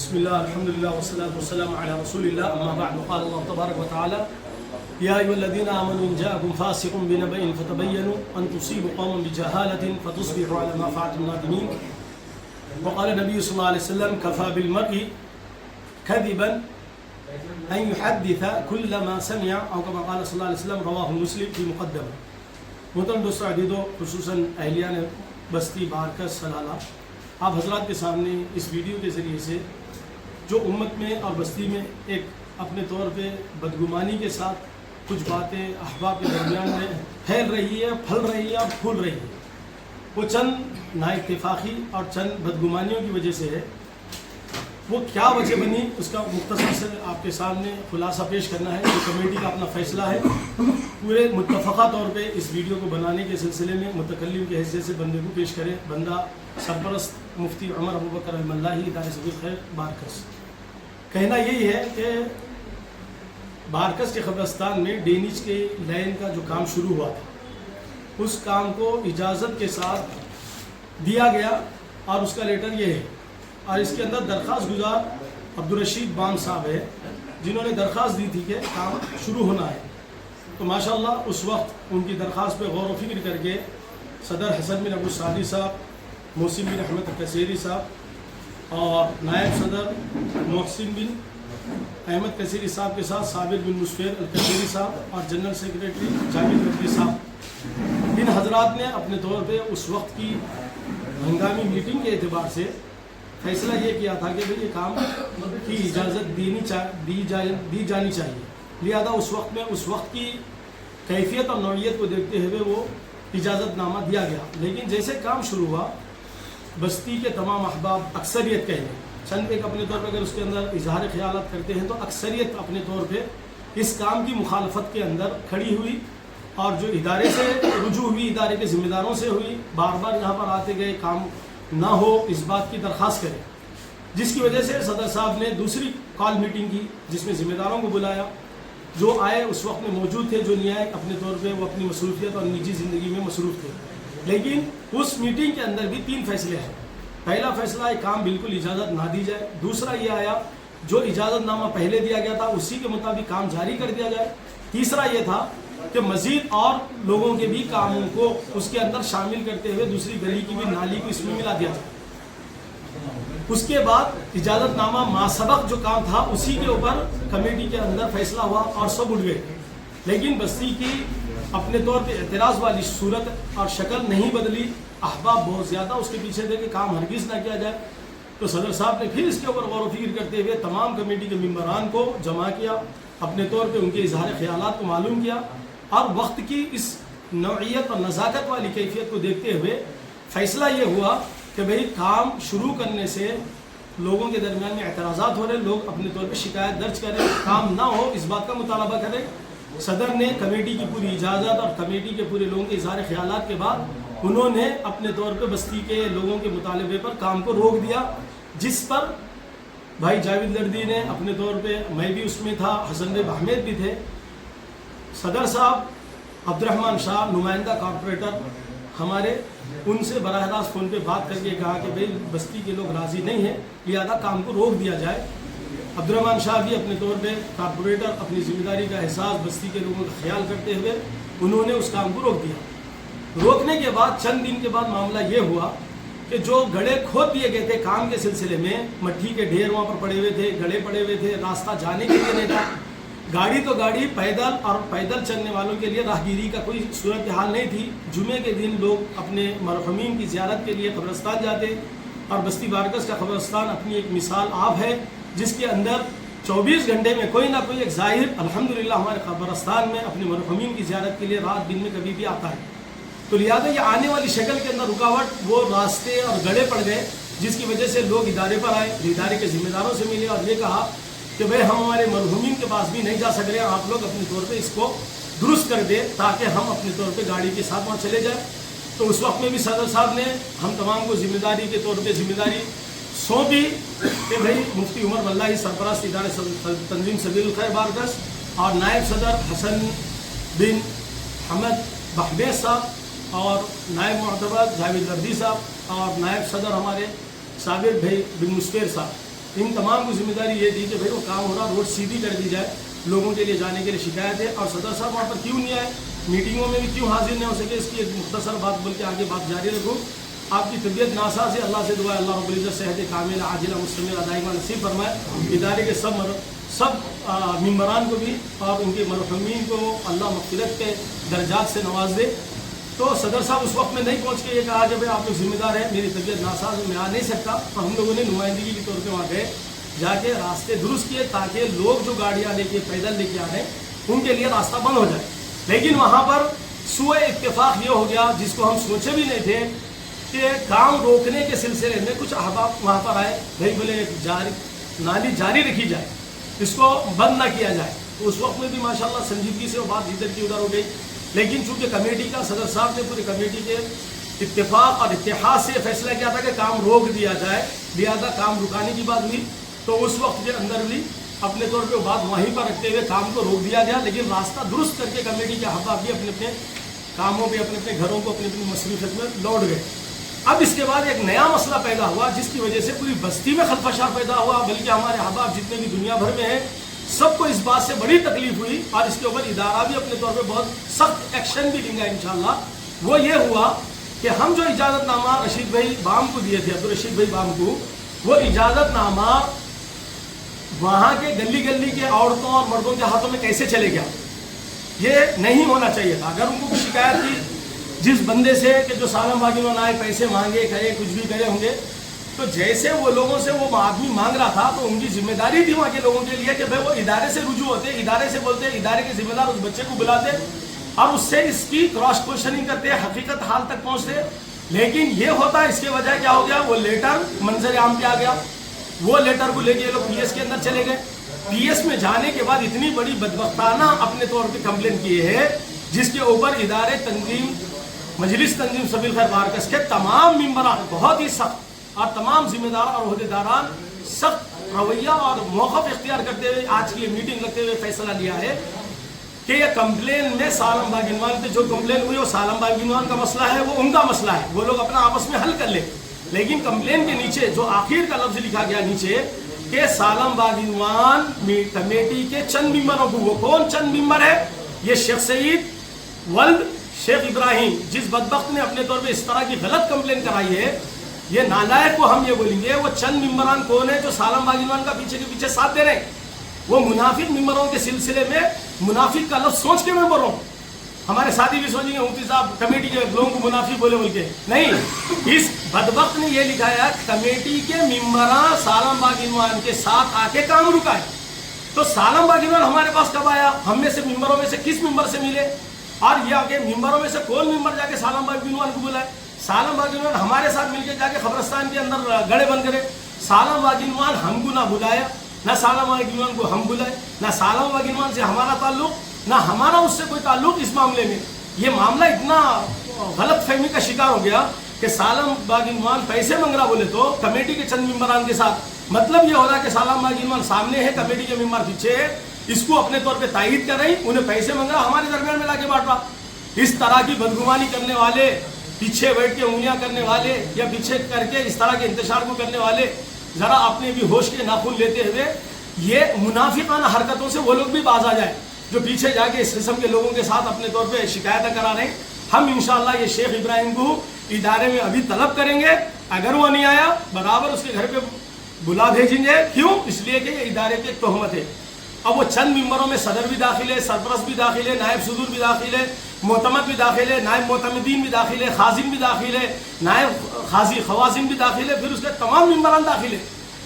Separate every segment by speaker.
Speaker 1: بسم الله الحمد لله والصلاة والسلام على رسول الله أما بعد قال الله تبارك وتعالى يا أيها الذين آمنوا إن جاءكم فاسق بنبأ فتبينوا أن تصيبوا قوما بجهالة فتصبحوا على ما فعلتم نادمين وقال النبي صلى الله عليه وسلم كفى بالمرء كذبا أن يحدث كل ما سمع أو كما قال صلى الله عليه وسلم رواه مسلم في مقدمة. محترم دوستو عزیزو، خصوصاً اہلیان بستی بارکس سلالہ، آپ حضرات کے سامنے اس ویڈیو کے ذریعے سے جو امت میں اور بستی میں ایک اپنے طور پہ بدگمانی کے ساتھ کچھ باتیں احباب کے درمیان میں پھیل رہی ہے، پھل رہی ہے اور پھول رہی ہے، وہ چند نااتفاقی اور چند بدگمانیوں کی وجہ سے ہے. وہ کیا وجہ بنی اس کا مختصر سے آپ کے سامنے خلاصہ پیش کرنا ہے. یہ کمیٹی کا اپنا فیصلہ ہے. پورے متفقہ طور پہ اس ویڈیو کو بنانے کے سلسلے میں متکلم کی حیثیت سے بندے کو پیش کرے. بندہ سرپرست مفتی عمر ابوبکر الملاحی ادارہ سبیل خیر بارکس. کہنا یہی ہے کہ بارکس کے قبرستان میں ڈینیج کے لین کا جو کام شروع ہوا تھا، اس کام کو اجازت کے ساتھ دیا گیا اور اس کا لیٹر یہ ہے. اور اس کے اندر درخواست گزار عبدالرشید بان صاحب ہے، جنہوں نے درخواست دی تھی کہ کام شروع ہونا ہے. تو ماشاءاللہ اس وقت ان کی درخواست پہ غور و فکر کر کے صدر حسن بن ابو سعدی صاحب، محسن بن احمد کثیری صاحب اور نائب صدر محسن بن احمد کثیری صاحب کے ساتھ صابر بن مشفیر الکثیری صاحب اور جنرل سیکریٹری جاوید لردی صاحب، ان حضرات نے اپنے طور پہ اس وقت کی ہنگامی میٹنگ کے اعتبار سے فیصلہ یہ کیا تھا کہ یہ کام کی اجازت دی جانی چاہیے. لہذا اس وقت کی کیفیت اور نوعیت کو دیکھتے ہوئے وہ اجازت نامہ دیا گیا. لیکن جیسے کام شروع ہوا، بستی کے تمام احباب، اکثریت کہیں گے، چند ایک اپنے طور پہ اگر اس کے اندر اظہار خیالات کرتے ہیں تو اکثریت اپنے طور پہ اس کام کی مخالفت کے اندر کھڑی ہوئی اور جو ادارے سے رجوع ہوئی، ادارے کے ذمہ داروں سے ہوئی، بار بار یہاں پر آتے گئے کام نہ ہو اس بات کی درخواست کرے، جس کی وجہ سے صدر صاحب نے دوسری کال میٹنگ کی جس میں ذمہ داروں کو بلایا. جو آئے اس وقت میں موجود تھے، جو نہیں آئے اپنے طور پہ وہ اپنی مصروفیت اور نجی زندگی میں مصروف تھے. لیکن اس میٹنگ کے اندر بھی 3 فیصلے ہیں. پہلا فیصلہ ہے کام بالکل اجازت نہ دی جائے. دوسرا یہ آیا جو اجازت نامہ پہلے دیا گیا تھا اسی کے مطابق کام جاری کر دیا جائے. تیسرا یہ تھا کہ مزید اور لوگوں کے بھی کاموں کو اس کے اندر شامل کرتے ہوئے دوسری گلی کی بھی نالی کو اس میں ملا دیا جائے. اس کے بعد اجازت نامہ ماسبق جو کام تھا اسی کے اوپر کمیٹی کے اندر فیصلہ ہوا اور سب اٹھ گئے. لیکن بستی کی اپنے طور پہ اعتراض والی صورت اور شکل نہیں بدلی. احباب بہت زیادہ اس کے پیچھے تھے کہ کام ہرگز نہ کیا جائے. تو صدر صاحب نے پھر اس کے اوپر غور و فکر کرتے ہوئے تمام کمیٹی کے ممبران کو جمع کیا، اپنے طور پہ ان کے اظہار خیالات کو معلوم کیا اور وقت کی اس نوعیت اور نزاکت والی کیفیت کو دیکھتے ہوئے فیصلہ یہ ہوا کہ بھئی کام شروع کرنے سے لوگوں کے درمیان میں اعتراضات ہو رہے، لوگ اپنے طور پہ شکایت درج کریں، کام نہ ہو اس بات کا مطالبہ کریں. صدر نے کمیٹی کی پوری اجازت اور کمیٹی کے پورے لوگوں کے اظہار خیالات کے بعد انہوں نے اپنے طور پہ بستی کے لوگوں کے مطالبے پر کام کو روک دیا، جس پر بھائی جاوید لردی نے اپنے طور پہ، میں بھی اس میں تھا، حسن بن احمد بھی تھے، صدر صاحب عبد الرحمن شاہ نمائندہ کارپوریٹر ہمارے، ان سے براہ راست فون پہ بات کر کے کہا کہ بھئی بستی کے لوگ راضی نہیں ہیں، لہذا کام کو روک دیا جائے. عبد الرحمن شاہ بھی اپنے طور پہ کارپوریٹر، اپنی ذمہ داری کا احساس بستی کے لوگوں کا خیال کرتے ہوئے انہوں نے اس کام کو روک دیا. روکنے کے بعد چند دن کے بعد معاملہ یہ ہوا کہ جو گڑھے کھود دیے گئے تھے کام کے سلسلے میں، مٹی کے ڈھیر وہاں پر پڑے ہوئے تھے، گڑھے پڑے ہوئے تھے، راستہ جانے کے لیے نہیں تھا. گاڑی تو گاڑی، پیدل اور پیدل چلنے والوں کے لیے راہگیری کا کوئی صورتحال نہیں تھی. جمعے کے دن لوگ اپنے مرحومین کی زیارت کے لیے قبرستان جاتے اور بستی بارکس کا قبرستان اپنی ایک مثال آپ ہے جس کے اندر 24 گھنٹے میں کوئی نہ کوئی ایک ظاہر الحمدللہ ہمارے قبرستان میں اپنے مرحومین کی زیارت کے لیے رات دن میں کبھی بھی آتا ہے. تو لہٰذا یہ آنے والی شکل کے اندر رکاوٹ وہ راستے اور گڑھے پڑ گئے، جس کی وجہ سے لوگ ادارے پر آئے، ادارے کے ذمہ داروں سے ملے اور یہ کہا کہ بھئی ہم ہمارے مرحومین کے پاس بھی نہیں جا سک رہے ہیں، آپ لوگ اپنے طور پہ اس کو درست کر دیں تاکہ ہم اپنے طور پہ گاڑی کے ساتھ وہاں چلے جائیں. تو اس وقت میں بھی صدر صاحب نے ہم تمام کو ذمہ داری کے طور پہ ذمہ داری سونپی کہ بھئی مفتی عمر ملاحی سرپرست ادارہ تنظیم سبیل الخیر بارکس اور نائب صدر حسن بن احمد بحبیز صاحب اور نائب معتبر جاوید لردی صاحب اور نائب صدر ہمارے صابر بھائی بن مشفیر صاحب، ان تمام کو ذمہ داری یہ دی کہ بھائی وہ کام ہو رہا روڈ سیدھی کر دی جائے, لوگوں کے لیے جانے کے لیے شکایت ہے. اور صدر صاحب وہاں پر کیوں نہیں آئے, میٹنگوں میں بھی کیوں حاضر نہیں ہو سکے, اس کی ایک مختصر بات بول کے آگے بات جاری رکھوں. آپ کی طبیعت ناساز ہے, اللہ سے دعا ہے اللہ رب العزت صحت کامل عاجلہ مستمر دائمہ نصیب فرمائے. ادارے کے سب ممبران کو بھی اور ان کے مرحومین کو اللہ مغفرت کے درجات سے نواز دے. تو صدر صاحب اس وقت میں نہیں پہنچ کے یہ کہا کہ بھائی آپ لوگ ذمہ دار ہیں, میری طبیعت ناساز ہے, میں آ نہیں سکتا. اور ہم لوگوں نے نمائندگی کے طور پہ وہاں گئے, جا کے راستے درست کیے تاکہ لوگ جو گاڑیاں لے کے پیدل لے کے آ رہے ہیں ان کے لیے راستہ بند ہو جائے. لیکن وہاں پر سوء اتفاق یہ ہو گیا جس کو ہم سوچے بھی نہیں تھے کہ کام روکنے کے سلسلے میں کچھ احباب وہاں پر آئے, بھائی بولے نالی جاری رکھی جائے, اس کو بند نہ کیا جائے. تو اس وقت میں بھی ماشاءاللہ سنجیدگی سے وہ بات ادھر کی ادھر ہو گئی. لیکن چونکہ کمیٹی کا صدر صاحب نے پوری کمیٹی کے اتفاق اور اتحاد سے فیصلہ کیا تھا کہ کام روک دیا جائے, لہٰذا کام رکانے کی بات ہوئی. تو اس وقت کے اندر بھی اپنے طور پہ بات وہیں پر رکھتے ہوئے کام کو روک دیا گیا. لیکن راستہ درست کر کے کمیٹی کے احباب بھی اپنے اپنے کاموں پہ اپنے اپنے گھروں کو اپنی اپنی مصروفیت میں لوٹ گئے. اب اس کے بعد ایک نیا مسئلہ پیدا ہوا جس کی وجہ سے پوری بستی میں خلفشار پیدا ہوا, بلکہ ہمارے احباب جتنے بھی دنیا بھر میں ہیں سب کو اس بات سے بڑی تکلیف ہوئی. اور اس کے اوپر ادارہ بھی اپنے طور پہ بہت سخت ایکشن بھی لیں گا انشاءاللہ. وہ یہ ہوا کہ ہم جو اجازت نامہ رشید بھائی بام کو دیے تھے, عبدالرشید بھائی بام کو, وہ اجازت نامہ وہاں کے گلی گلی کے عورتوں اور مردوں کے ہاتھوں میں کیسے چلے گیا, یہ نہیں ہونا چاہیے تھا. اگر ان کو شکایت تھی جس بندے سے کہ جو سالم باغی میں آئے پیسے مانگے کرے کچھ بھی کرے ہوں گے, تو جیسے وہ لوگوں سے وہ آدمی مانگ رہا تھا تو ان کی ذمہ داری تھی وہاں کے لوگوں کے لیے کہ بھائی وہ ادارے سے رجوع ہوتے, ادارے سے بولتے, ادارے کے ذمہ دار اس بچے کو بلاتے اور اس سے اس کی کراس کوشچننگ کرتے, حقیقت حال تک پہنچتے. لیکن یہ ہوتا اس کے وجہ کیا ہو گیا, وہ لیٹر منظر عام پہ آ گیا. وہ لیٹر کو لے کے لوگ پی ایس کے اندر چلے گئے. پی ایس میں جانے کے بعد اتنی بڑی بدبختانہ اپنے طور پہ کمپلین کی ہے جس کے اوپر ادارے تنظیم مجلس تنظیم سبیل خیر مارکز کے تمام ممبران بہت ہی سخت اور تمام ذمہ دار اور عہدیداران سخت رویہ اور موقف اختیار کرتے ہوئے آج کی یہ میٹنگ رکھتے ہوئے فیصلہ لیا ہے کہ یہ کمپلین میں سالم باغینوان پہ جو کمپلین ہوئی وہ سالم باغینوان کا مسئلہ ہے, وہ ان کا مسئلہ ہے, وہ لوگ اپنا آپس میں حل کر لیں. لیکن کمپلین کے نیچے جو آخر کا لفظ لکھا گیا نیچے کہ سالم باغینوان کمیٹی کے چند ممبروں کو, وہ کون چند ممبر ہے, یہ شیخ سعید ولد شیخ ابراہیم, جس بدبخت نے اپنے طور پہ اس طرح کی غلط کمپلین کرائی ہے, یہ نالائق کو ہم یہ بولیں گے. وہ چند ممبران کون ہیں جو سالم باغینوان کا پیچھے کے پیچھے ساتھ دے رہے ہیں, وہ منافق ممبروں کے سلسلے میں منافق کا لفظ سوچ کے میں بول رہا ہوں. ہمارے ساتھی بھی سوچیں گے مفتی صاحب کمیٹی کے لوگوں کو منافق بولے بول کے, نہیں, اس بدبخت نے یہ لکھا ہے کمیٹی کے ممبران سالم باغینوان کے ساتھ آ کے کام رکائے. تو سالم باغینوان ہمارے پاس کب آیا, ہم میں سے ممبروں میں سے کس ممبر سے ملے, اور یہ آگے ممبروں میں سے کون ممبر جا کے سالم باغینوان کو بلائے. سالم باغینوان ہمارے ساتھ مل کے جا کے قبرستان کے اندر گڑھے بند کرے. سالم باغینوان ہم کو نہ بلایا, نہ سالم باغینوان کو ہم بلائے, نہ سالم باغینوان سے ہمارا تعلق, نہ ہمارا اس سے کوئی تعلق اس معاملے میں. یہ معاملہ اتنا غلط فہمی کا شکار ہو گیا کہ سالم باغینوان پیسے مانگ رہا بولے تو کمیٹی کے چند ممبران کے ساتھ, مطلب یہ ہو رہا کہ سالم باغینوان سامنے ہے, کمیٹی کے ممبر پیچھے ہے, اس کو اپنے طور پہ تائید کر رہی, انہیں پیسے مانگ رہا, ہمارے درمیان میں لا کے بانٹ رہا. اس طرح کی بدگمانی کرنے والے, پیچھے بیٹھ کے انگلیاں کرنے والے یا پیچھے کر کے اس طرح کے انتشار کو کرنے والے, ذرا اپنے بھی ہوش کے ناخن لیتے ہوئے یہ منافقانہ حرکتوں سے وہ لوگ بھی باز آ جائیں جو پیچھے جا کے اس قسم کے لوگوں کے ساتھ اپنے طور پہ شکایتیں کرا رہے ہیں. ہم انشاءاللہ یہ شیخ ابراہیم کو ادارے میں ابھی طلب کریں گے, اگر وہ نہیں آیا برابر اس کے گھر پہ بلا بھیجیں گے. کیوں, اس لیے کہ یہ ادارے کی ایک تہمت ہے. اب وہ چند ممبروں میں صدر بھی داخل ہے, سرپرست بھی داخل ہے, نائب صدور بھی داخل ہے, معتمد بھی داخل ہے, نائب معتمدین بھی داخل ہے, خازن بھی داخل ہے, نائب خازی خوازن بھی داخل ہے, پھر اس کے تمام ممبران داخل ہے.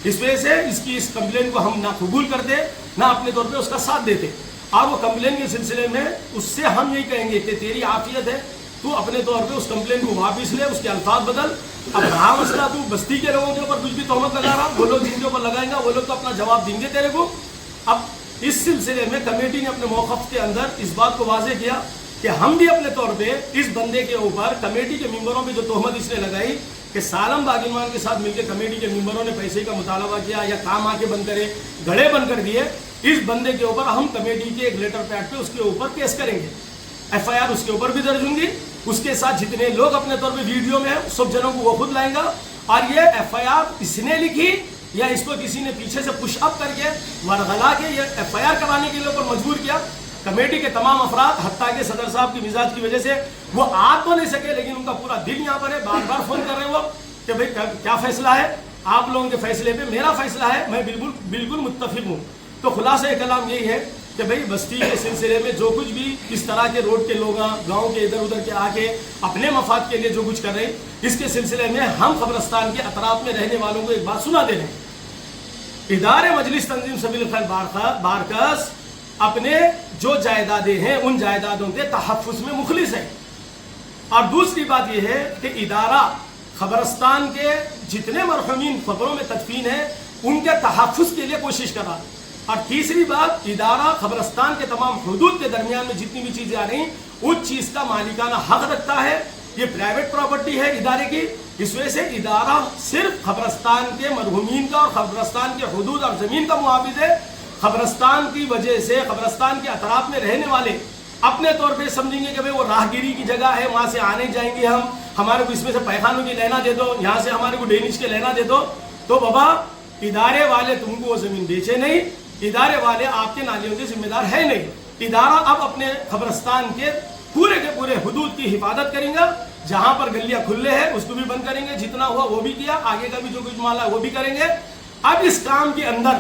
Speaker 1: اس وجہ سے اس کمپلین کو ہم نہ قبول کرتے نہ اپنے طور پہ اس کا ساتھ دیتے. اور وہ کمپلین کے سلسلے میں اس سے ہم یہی کہیں گے کہ تیری عافیت ہے, تو اپنے طور پہ اس کمپلین کو واپس لے, اس کے الفاظ بدل. اب رہا مسئلہ تو بستی کے لوگوں کے اوپر کچھ بھی تہمت لگا رہا, وہ لوگ جن کے اوپر لگائیں گا وہ لوگ تو اپنا جواب دیں گے تیرے کو. اب اس سلسلے میں کمیٹی نے اپنے موقف کے اندر اس بات کو واضح کیا کہ ہم بھی اپنے طور پہ اس بندے کے اوپر کمیٹی کے ممبروں پہ جو تہمت اس نے لگائی کہ سالم باغینوان کے ساتھ مل کے کمیٹی کے ممبروں نے پیسے کا مطالبہ کیا یا کام آ کے بند کرے, گڑھے بند کر دیے, اس بندے کے اوپر ہم کمیٹی کے ایک لیٹر پیڈ پہ اس کے اوپر کیس کریں گے. ایف آئی آر اس کے اوپر بھی درج ہوں گی. اس کے ساتھ جتنے لوگ اپنے طور پہ ویڈیو میں ہیں سب جنوں کو وہ خود لائیں گا. اور یہ ایف آئی آر اس نے لکھی یا اس کو کسی نے پیچھے سے پش اپ کر کے ورغلا کے یا FIR کرانے کے لیے اوپر مجبور کیا. کمیٹی کے تمام افراد حتیٰ کہ صدر صاحب کی مزاج کی وجہ سے وہ آ تو نہیں سکے, لیکن ان کا پورا دل یہاں پر ہے. بار بار فون کر رہے ہیں وہ کہ بھائی کیا فیصلہ ہے, آپ لوگوں کے فیصلے پہ میرا فیصلہ ہے, میں بالکل متفق ہوں. تو خلاصہ کلام یہی ہے کہ بھائی بستی کے سلسلے میں جو کچھ بھی اس طرح کے روڈ کے لوگ گاؤں کے ادھر ادھر کے آ کے اپنے مفاد کے لیے جو کچھ کر رہے ہیں, اس کے سلسلے میں ہم قبرستان کے اطراف میں رہنے والوں کو ایک بات سنا دے رہے ہیں. ادارے مجلس تنظیم سبیل الخیر بارکس اپنے جو جائیدادیں ہیں ان جائیدادوں کے تحفظ میں مخلص ہیں. اور دوسری بات یہ ہے کہ ادارہ قبرستان کے جتنے مرحومین قبروں میں تدفین ہیں ان کے تحفظ کے لیے کوشش کر رہا ہے. اور تیسری بات, ادارہ قبرستان کے تمام حدود کے درمیان میں جتنی بھی چیزیں آ رہی ہیں اس چیز کا مالکانہ حق رکھتا ہے. یہ پرائیویٹ پراپرٹی ہے ادارے کی, اس وجہ سے ادارہ صرف قبرستان کے مرحومین کا اور قبرستان کے حدود اور زمین کا محافظ ہے. قبرستان کی وجہ سے قبرستان کے اطراف میں رہنے والے اپنے طور پہ سمجھیں گے کہ بھئی وہ راہگیری کی جگہ ہے, وہاں سے آنے جائیں گے, ہمارے کو اس میں سے پیخانوں کی لینا دے دو, یہاں سے ہمارے کو ڈینش کے لینا دے دو. تو بابا ادارے والے تم کو وہ زمین بیچے نہیں, ادارے والے آپ کے نالیوں کے ذمہ دار ہے نہیں. ادارہ اب اپنے قبرستان کے پورے حدود کی حفاظت کریں گا. جہاں پر گلیاں کھلے ہیں اس کو بھی بند کریں گے, جتنا ہوا وہ بھی کیا, آگے کا بھی جو کچھ مالا ہے وہ بھی کریں گے. اب اس کام کے اندر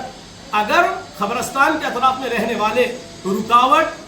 Speaker 1: اگر قبرستان کے اطراف میں رہنے والے رکاوٹ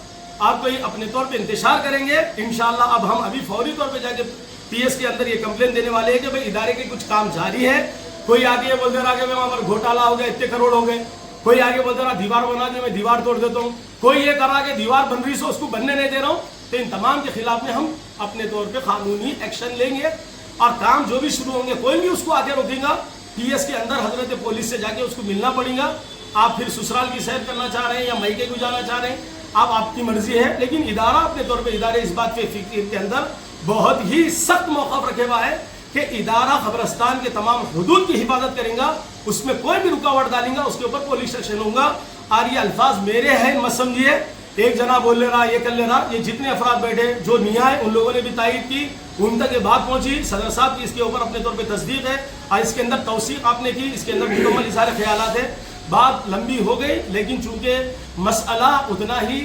Speaker 1: آپ کوئی اپنے طور پہ انتشار کریں گے, انشاءاللہ اب ہم ابھی فوری طور پہ جا کے PS کے اندر یہ کمپلین دینے والے ہیں کہ بھئی ادارے کے کچھ کام جاری ہے. کوئی آگے بولتے رہا کہ وہاں پر گھوٹالا ہو گیا, اتنے کروڑ ہو گئے. کوئی آگے بولتا رہا دیوار بنا کے میں دیوار توڑ دیتا ہوں. کوئی یہ کرا کہ دیوار بن رہی سو اس کو بننے نہیں دے رہا ہوں. تو ان تمام کے خلاف میں ہم اپنے طور پہ قانونی ایکشن لیں گے اور کام جو بھی شروع ہوں گے کوئی بھی اس کو آگے روکے گا. PS کے اندر حضرت پولیس سے جا کے اس کو ملنا پڑے گا. آپ پھر سسرال کی سیر کرنا چاہ رہے ہیں یا میکے کو جانا چاہ رہے ہیں, آپ کی مرضی ہے. لیکن ادارہ اپنے طور پہ ادارے اس بات پہ فکر کے اندر بہت ہی سخت موقف رکھے ہوا ہے کہ ادارہ قبرستان کے تمام حدود کی حفاظت کریں گا. اس میں کوئی بھی رکاوٹ ڈالیں گا اس کے اوپر پولیس ایکشن ہوگا. اور یہ الفاظ میرے ہیں مت سمجھیے, ایک جنا بول لے رہا, یہ کر لے رہا. یہ جتنے افراد بیٹھے جو نیا ہے ان لوگوں نے بھی تائید کی, ان تک یہ بات پہنچی. صدر صاحب کی اس کے اوپر اپنے طور پہ تصدیق ہے اور اس کے اندر توثیق آپ نے کی, اس کے اندر مکمل اظہار خیالات ہے. بات لمبی ہو گئی لیکن چونکہ مسئلہ اتنا ہی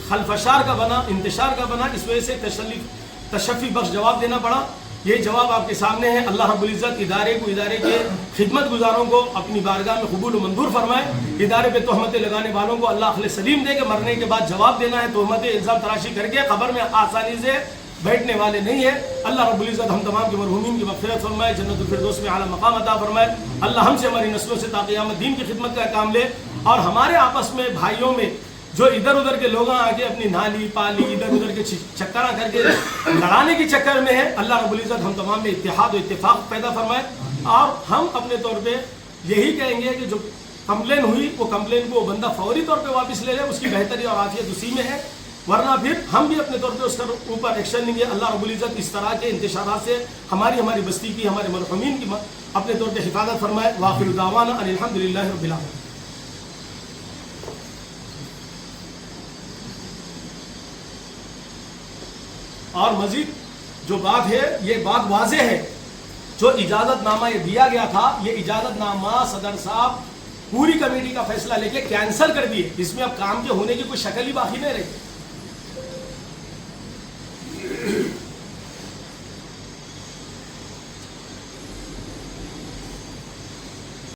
Speaker 1: خلفشار کا بنا, انتشار کا بنا, اس وجہ سے تشفی بخش جواب دینا پڑا. یہ جواب آپ کے سامنے ہے. اللہ رب العزت ادارے کے خدمت گزاروں کو اپنی بارگاہ میں قبول و منظور فرمائے. ادارے پہ تہمتیں لگانے والوں کو اللہ عقل سلیم دے کہ مرنے کے بعد جواب دینا ہے. تہمتیں الزام تراشی کر کے قبر میں آسانی سے بیٹھنے والے نہیں ہے. اللہ رب العزت ہم تمام کے مرحومین کی مغفرت فرمائے, جنت الفردوس میں اعلیٰ مقام عطا فرمائے. اللہ ہم سے ہماری نسلوں سے تا قیامت دین کی خدمت کا کام لے. اور ہمارے آپس میں بھائیوں میں جو ادھر ادھر کے لوگ آ کے اپنی نالی پالی ادھر ادھر کے چکر کر کے لڑانے کے چکر میں ہے, اللہ رب العزت ہم تمام میں اتحاد و اتفاق پیدا فرمائے. اور ہم اپنے طور پہ یہی کہیں گے کہ جو کمپلین ہوئی وہ کمپلین کو وہ بندہ فوری طور پہ واپس لے لے, اس کی بہتری اور عافیت اسی میں ہے. ورنہ پھر ہم بھی اپنے طور پہ اس کے اوپر ایکشن لیں گے. اللہ رب العزت اس طرح کے انتشارات سے ہماری بستی کی, ہمارے مرحومین کی اپنے طور پہ حفاظت فرمائے. وآخر دعوانا ان الحمدللہ رب العالمین. اور مزید جو بات ہے یہ بات واضح ہے, جو اجازت نامہ یہ دیا گیا تھا یہ اجازت نامہ صدر صاحب پوری کمیٹی کا فیصلہ لے کے کینسل کر دیے. اس میں اب کام کے ہونے کی کوئی شکل ہی باقی نہیں رہی.